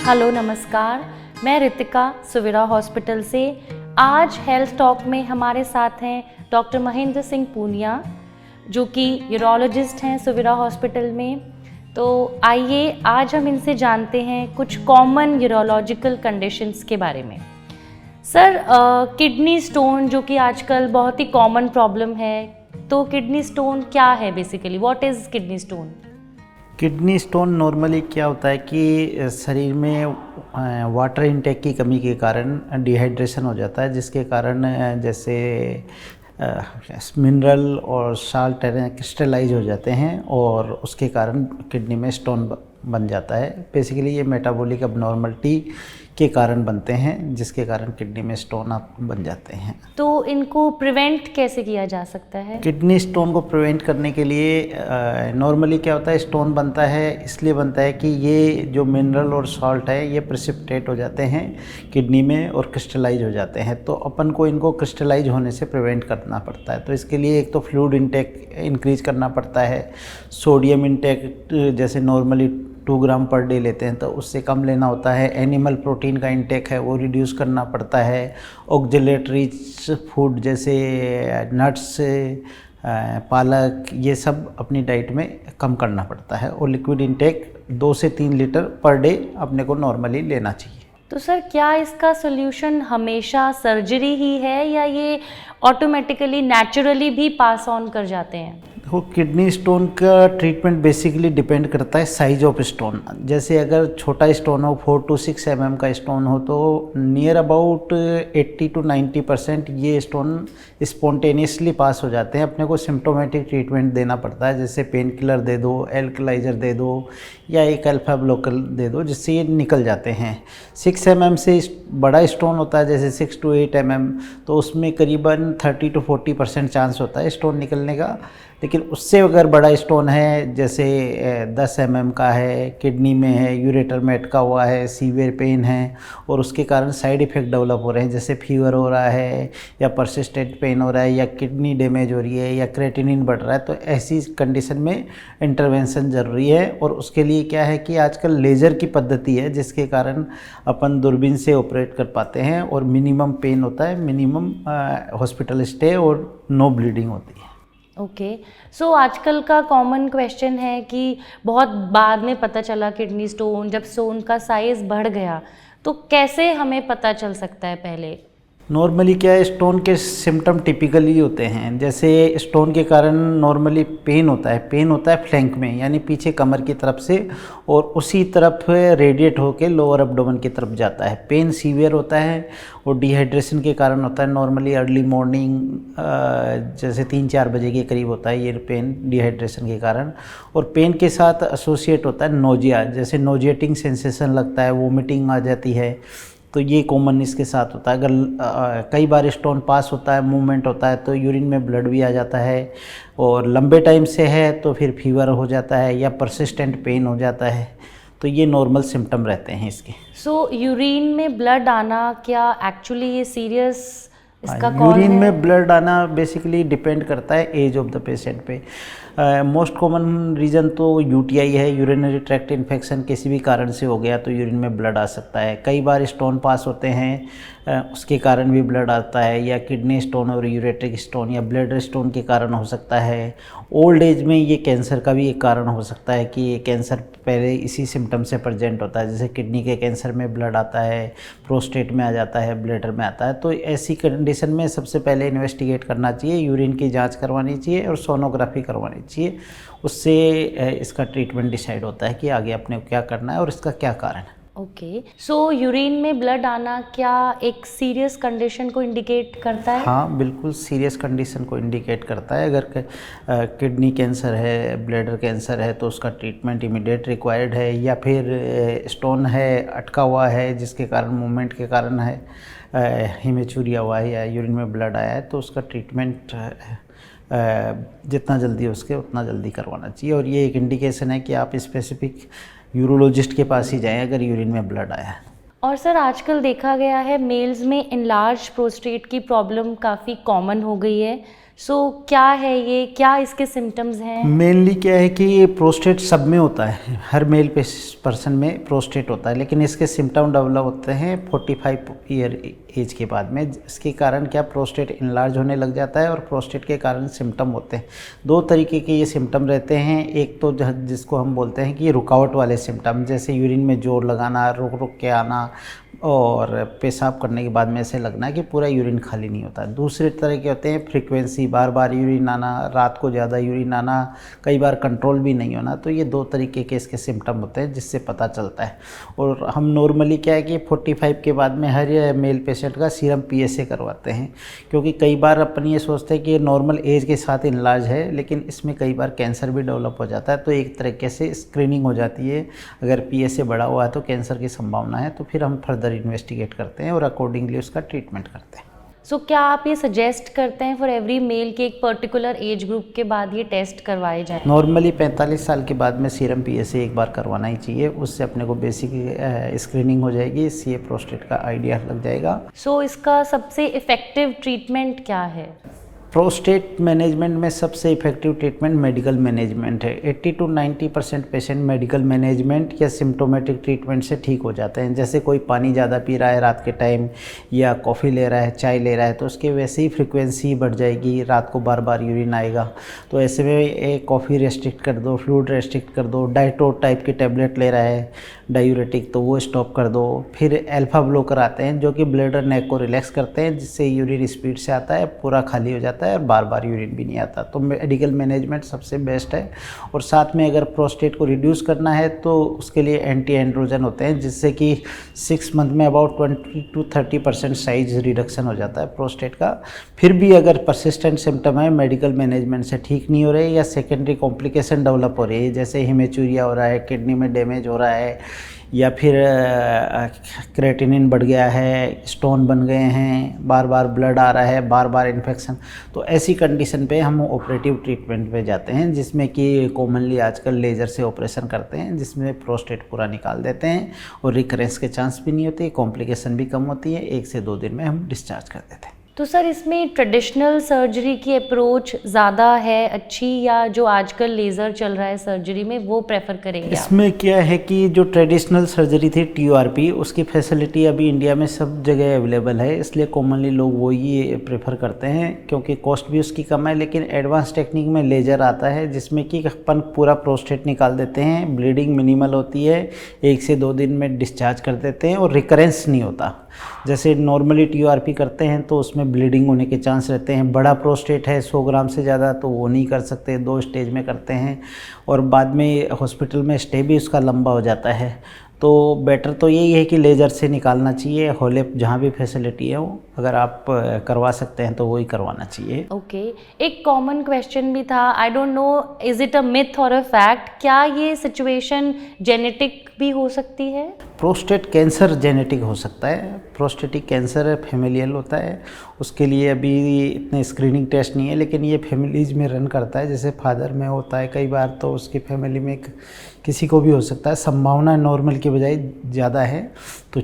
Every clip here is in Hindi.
हेलो नमस्कार, मैं रितिका सुविरा हॉस्पिटल से। आज हेल्थ टॉक में हमारे साथ हैं डॉक्टर महेंद्र सिंह पूनिया, जो कि यूरोलॉजिस्ट हैं सुविरा हॉस्पिटल में। तो आइए आज हम इनसे जानते हैं कुछ कॉमन यूरोलॉजिकल कंडीशंस के बारे में। सर, किडनी स्टोन जो कि आजकल बहुत ही कॉमन प्रॉब्लम है, तो किडनी स्टोन क्या है basically? What is kidney stone? Kidney stone normally क्या होता है कि शरीर में वाटर इनटेक की कमी के कारण डिहाइड्रेशन हो जाता है, जिसके कारण जैसे मिनरल और साल्ट क्रिस्टलाइज हो जाते हैं और उसके कारण किडनी में स्टोन बन जाता है। बेसिकली ये मेटाबॉलिक अबनॉर्मलिटी के कारण बनते हैं, जिसके कारण किडनी में स्टोन आप बन जाते हैं। तो इनको प्रिवेंट कैसे किया जा सकता है? किडनी स्टोन को प्रिवेंट करने के लिए नॉर्मली क्या होता है, स्टोन बनता है इसलिए बनता है कि ये जो मिनरल और सॉल्ट है ये प्रेसिपिटेट हो जाते हैं किडनी में और क्रिस्टलाइज हो जाते हैं। तो अपन को इनको क्रिस्टलाइज होने से प्रिवेंट करना पड़ता है। तो इसके लिए एक तो फ्लूइड इंटेक इंक्रीज करना पड़ता है। सोडियम इंटेक जैसे नॉर्मली 2 ग्राम पर डे लेते हैं तो उससे कम लेना होता है। एनिमल प्रोटीन का इंटेक है वो रिड्यूस करना पड़ता है। ऑक्जेलेटरी फूड जैसे नट्स, पालक, ये सब अपनी डाइट में कम करना पड़ता है। और लिक्विड इंटेक 2 से 3 लीटर पर डे अपने को नॉर्मली लेना चाहिए। तो सर, क्या इसका सोल्यूशन हमेशा सर्जरी ही है या ये ऑटोमेटिकली नेचुरली भी पास ऑन कर जाते हैं? देखो, किडनी स्टोन का ट्रीटमेंट बेसिकली डिपेंड करता है साइज ऑफ स्टोन। जैसे अगर छोटा स्टोन हो, 4 to 6 mm का स्टोन हो, तो नियर अबाउट 80 to 90% ये स्टोन स्पॉन्टेनियसली पास हो जाते हैं। अपने को सिम्टोमेटिक ट्रीटमेंट देना पड़ता है, जैसे पेन किलर दे दो, एल्कलाइजर दे दो या एक अल्फा ब्लॉकर दे दो, जिससे ये निकल जाते हैं। 6 mm से बड़ा स्टोन होता है, जैसे 6 to 8 mm, तो उसमें करीबन 30 to 40% चांस होता है स्टोन निकलने का। लेकिन उससे अगर बड़ा स्टोन है, जैसे 10 mm का है, किडनी में है, यूरेटर में अटका हुआ है, सीवियर पेन है और उसके कारण साइड इफ़ेक्ट डेवलप हो रहे हैं, जैसे फीवर हो रहा है या परसिस्टेंट पेन हो रहा है या किडनी डैमेज हो रही है या क्रेटिनिन बढ़ रहा है, तो ऐसी कंडीशन में इंटरवेंशन ज़रूरी है। और उसके लिए क्या है कि आजकल लेज़र की पद्धति है, जिसके कारण अपन दूरबीन से ऑपरेट कर पाते हैं और मिनिमम पेन होता है, मिनिमम हॉस्पिटल स्टे और नो ब्लीडिंग होती है। ओके, सो आजकल का कॉमन क्वेश्चन है कि बहुत बाद में पता चला किडनी स्टोन, जब स्टोन का साइज़ बढ़ गया, तो कैसे हमें पता चल सकता है पहले? नॉर्मली क्या है, स्टोन के सिम्टम टिपिकली होते हैं। जैसे स्टोन के कारण नॉर्मली पेन होता है फ्लैंक में, यानी पीछे कमर की तरफ से, और उसी तरफ रेडिएट होकर लोअर एब्डोमेन की तरफ जाता है। पेन सीवियर होता है और डिहाइड्रेशन के कारण होता है। नॉर्मली अर्ली मॉर्निंग जैसे 3-4 बजे के करीब होता है ये पेन, डिहाइड्रेशन के कारण। और पेन के साथ एसोसिएट होता है नोजिया, जैसे नोजिएटिंग सेंसेशन लगता है, वोमिटिंग आ जाती है, तो ये कॉमन इसके साथ होता है। अगर कई बार स्टोन पास होता है, मूवमेंट होता है, तो यूरिन में ब्लड भी आ जाता है। और लंबे टाइम से है तो फिर फीवर हो जाता है या परसिस्टेंट पेन हो जाता है। तो ये नॉर्मल सिम्टम रहते हैं इसके। सो यूरिन में ब्लड आना, क्या एक्चुअली ये सीरियस इसका कॉज यूरिन है? में ब्लड आना बेसिकली डिपेंड करता है एज ऑफ द पेशेंट पे। मोस्ट कॉमन रीज़न तो यूटीआई है, यूरिनरी ट्रैक्ट इन्फेक्शन किसी भी कारण से हो गया तो यूरिन में ब्लड आ सकता है। कई बार स्टोन पास होते हैं उसके कारण भी ब्लड आता है, या किडनी स्टोन और यूरेट्रिक स्टोन या ब्लैडर स्टोन के कारण हो सकता है। ओल्ड एज में ये कैंसर का भी एक कारण हो सकता है कि ये कैंसर पहले इसी सिम्टम से प्रेजेंट होता है, जैसे किडनी के कैंसर में ब्लड आता है, प्रोस्टेट में आ जाता है, ब्लैडर में आता है। तो ऐसी कंडीशन में सबसे पहले इन्वेस्टिगेट करना चाहिए, यूरिन की जांच करवानी चाहिए और सोनोग्राफी करवानी चाहिए। उससे इसका ट्रीटमेंट डिसाइड होता है कि आगे अपने को क्या करना है और इसका क्या कारण है। ओके, सो यूरिन में ब्लड आना क्या एक सीरियस कंडीशन को इंडिकेट करता है? हाँ, बिल्कुल सीरियस कंडीशन को इंडिकेट करता है। अगर किडनी कैंसर है, ब्लैडर कैंसर है, तो उसका ट्रीटमेंट इमीडिएट रिक्वायर्ड है। या फिर स्टोन है, अटका हुआ है, जिसके कारण मूवमेंट के कारण है, हिमेचूरिया हुआ है या यूरिन में ब्लड आया है, तो उसका ट्रीटमेंट जितना जल्दी हो सके उतना जल्दी करवाना चाहिए। और ये एक इंडिकेशन है कि आप स्पेसिफिक यूरोलॉजिस्ट के पास ही जाएं अगर यूरिन में ब्लड आया है। और सर, आजकल देखा गया है मेल्स में इनलार्ज प्रोस्टेट की प्रॉब्लम काफ़ी कॉमन हो गई है। सो क्या है ये, क्या इसके सिम्टम्स हैं? मेनली क्या है कि ये प्रोस्टेट सब में होता है, हर मेल पर्सन में प्रोस्टेट होता है, लेकिन इसके सिम्टम डेवलप होते हैं 45 ईयर एज के बाद में। इसके कारण क्या, प्रोस्टेट इनलार्ज होने लग जाता है और प्रोस्टेट के कारण सिम्टम होते हैं। दो तरीके के ये सिम्टम रहते हैं। एक तो जिसको हम बोलते हैं कि रुकावट वाले सिम्टम, जैसे यूरिन में जोर लगाना, रुक रुक के आना और पेशाब करने के बाद में ऐसे लगना है कि पूरा यूरिन खाली नहीं होता। दूसरे तरह के होते हैं फ्रीक्वेंसी, बार बार यूरिन आना, रात को ज़्यादा यूरिन आना, कई बार कंट्रोल भी नहीं होना। तो ये दो तरीके के इसके सिम्टम होते हैं जिससे पता चलता है। और हम नॉर्मली क्या है कि 45 के बाद में हर मेल पेशेंट का सीरम PSA करवाते हैं, क्योंकि कई बार अपन ये सोचते हैं कि ये नॉर्मल एज के साथ इलाज है, लेकिन इसमें कई बार कैंसर भी डेवलप हो जाता है। तो एक तरीके से स्क्रीनिंग हो जाती है। अगर PSA बढ़ा हुआ है तो कैंसर की संभावना है, तो फिर हम फर्दर इन्वेस्टिगेट करते हैं और अकॉर्डिंगली उसका ट्रीटमेंट करते हैं। सो क्या आप ये सजेस्ट करते हैं फॉर एवरी मेल कि एक पर्टिकुलर एज ग्रुप के बाद ये टेस्ट करवाए जाएं? नॉर्मली 45 साल के बाद में सीरम PSA एक बार करवाना ही चाहिए। उससे अपने को बेसिक स्क्रीनिंग हो जाएगी, इससे प्रोस्टेट का आइडिया लग जाएगा। सो इसका सबसे इफ़ेक्टिव ट्रीटमेंट क्या है? प्रोस्टेट मैनेजमेंट में सबसे इफेक्टिव ट्रीटमेंट मेडिकल मैनेजमेंट है। 80 to 90% पेशेंट मेडिकल मैनेजमेंट या सिम्टोमेटिक ट्रीटमेंट से ठीक हो जाते हैं। जैसे कोई पानी ज़्यादा पी रहा है रात के टाइम, या कॉफ़ी ले रहा है, चाय ले रहा है, तो उसके वैसे ही फ्रीक्वेंसी बढ़ जाएगी, रात को बार बार यूरिन आएगा। तो ऐसे में एक कॉफ़ी रेस्ट्रिक्ट कर दो, फ्लूइड रेस्ट्रिक्ट कर दो, डाइटोट टाइप की टैबलेट ले रहा है डायूरेटिक, तो वो स्टॉप कर दो। फिर अल्फा ब्लॉकर आते हैं जो कि ब्लैडर नेक को रिलैक्स करते हैं, जिससे यूरिन स्पीड से आता है, पूरा खाली हो जाता है और बार बार यूरिन भी नहीं आता। तो मेडिकल मैनेजमेंट सबसे बेस्ट है। और साथ में अगर प्रोस्टेट को रिड्यूस करना है तो उसके लिए एंटी एंड्रोजन होते हैं, जिससे कि 6 मंथ में अबाउट 20 to 30% साइज रिडक्शन हो जाता है प्रोस्टेट का। फिर भी अगर परसिस्टेंट सिम्टम है, मेडिकल मैनेजमेंट से ठीक नहीं हो रहे या सेकेंडरी कॉम्प्लिकेशन डेवलप हो रही है, जैसे हेमेचूरिया हो रहा है, किडनी में डैमेज हो रहा है, या फिर क्रेटिनिन बढ़ गया है, स्टोन बन गए हैं, बार बार ब्लड आ रहा है, बार बार इन्फेक्शन, तो ऐसी कंडीशन पे हम ऑपरेटिव ट्रीटमेंट पे जाते हैं, जिसमें कि कॉमनली आजकल लेज़र से ऑपरेशन करते हैं, जिसमें प्रोस्टेट पूरा निकाल देते हैं और रिकरेंस के चांस भी नहीं होते, कॉम्प्लिकेशन भी कम होती है। 1 से 2 दिन में हम डिस्चार्ज कर देते हैं। तो सर इसमें ट्रेडिशनल सर्जरी की अप्रोच ज़्यादा है अच्छी, या जो आजकल लेज़र चल रहा है सर्जरी में वो प्रेफर करेंगे आप? इसमें क्या है कि जो ट्रेडिशनल सर्जरी थी TURP, उसकी फैसिलिटी अभी इंडिया में सब जगह अवेलेबल है, इसलिए कॉमनली लोग वो ही प्रेफर करते हैं, क्योंकि कॉस्ट भी उसकी कम है। लेकिन एडवांस टेक्निक में लेज़र आता है, जिसमें कि अपन पूरा प्रोस्टेट निकाल देते हैं, ब्लीडिंग मिनिमल होती है, 1 से 2 दिन में डिस्चार्ज कर देते हैं और रिकरेंस नहीं होता। जैसे नॉर्मली TURP करते हैं तो उसमें ब्लीडिंग होने के चांस रहते हैं। बड़ा प्रोस्टेट है 100 ग्राम से ज़्यादा, तो वो नहीं कर सकते, 2 स्टेज में करते हैं और बाद में हॉस्पिटल में स्टे भी उसका लंबा हो जाता है। तो बेटर तो यही है कि लेज़र से निकालना चाहिए। होले जहाँ भी फैसिलिटी है वो अगर आप करवा सकते हैं तो वही करवाना चाहिए। ओके, एक कॉमन क्वेश्चन भी था, I don't know is it a myth और अ फैक्ट, क्या ये सिचुएशन जेनेटिक भी हो सकती है? प्रोस्टेट कैंसर जेनेटिक हो सकता है। प्रोस्टेटिक कैंसर फैमिलियल होता है, उसके लिए अभी इतने स्क्रीनिंग टेस्ट नहीं है, लेकिन ये फैमिलीज में रन करता है। जैसे फादर में होता है कई बार, तो उसकी फैमिली में किसी को भी हो सकता है। संभावना नॉर्मल के बजाय ज़्यादा है, तो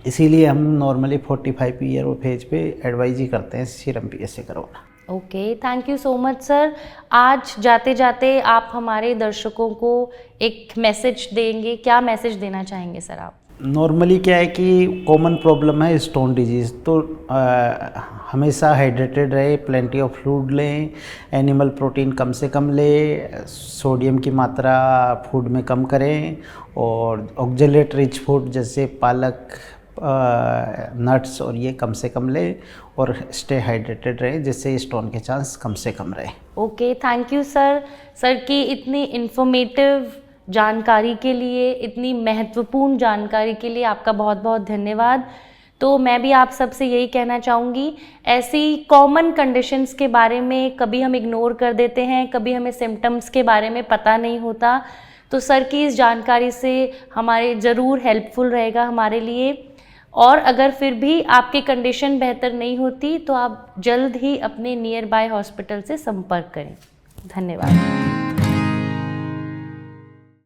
इसीलिए हम नॉर्मली 45 ईयर ऑफ एज पे एडवाइज ही करते हैं सीरम PSA करवाना। Okay, thank you so much sir. आज जाते जाते आप हमारे दर्शकों को एक मैसेज देंगे, क्या मैसेज देना चाहेंगे सर आप? नॉर्मली क्या है कि कॉमन प्रॉब्लम है स्टोन डिजीज़, तो हमेशा हाइड्रेटेड रहे, प्लेंटी ऑफ फ्लूइड लें, एनिमल प्रोटीन कम से कम लें, सोडियम की मात्रा फूड में कम करें, और ऑक्जेलेट रिच फूड जैसे पालक, नट्स और ये कम से कम लें, और स्टे हाइड्रेटेड रहे, जिससे स्टोन के चांस कम से कम रहे। Okay, thank you sir. Sir की इतनी इन्फॉर्मेटिव जानकारी के लिए, इतनी महत्वपूर्ण जानकारी के लिए आपका बहुत बहुत धन्यवाद। तो मैं भी आप सबसे यही कहना चाहूँगी, ऐसी कॉमन कंडीशंस के बारे में कभी हम इग्नोर कर देते हैं, कभी हमें सिम्टम्स के बारे में पता नहीं होता, तो सर की इस जानकारी से हमारे ज़रूर हेल्पफुल रहेगा हमारे लिए। और अगर फिर भी आपकी कंडीशन बेहतर नहीं होती तो आप जल्द ही अपने नियर बाय हॉस्पिटल से संपर्क करें। धन्यवाद।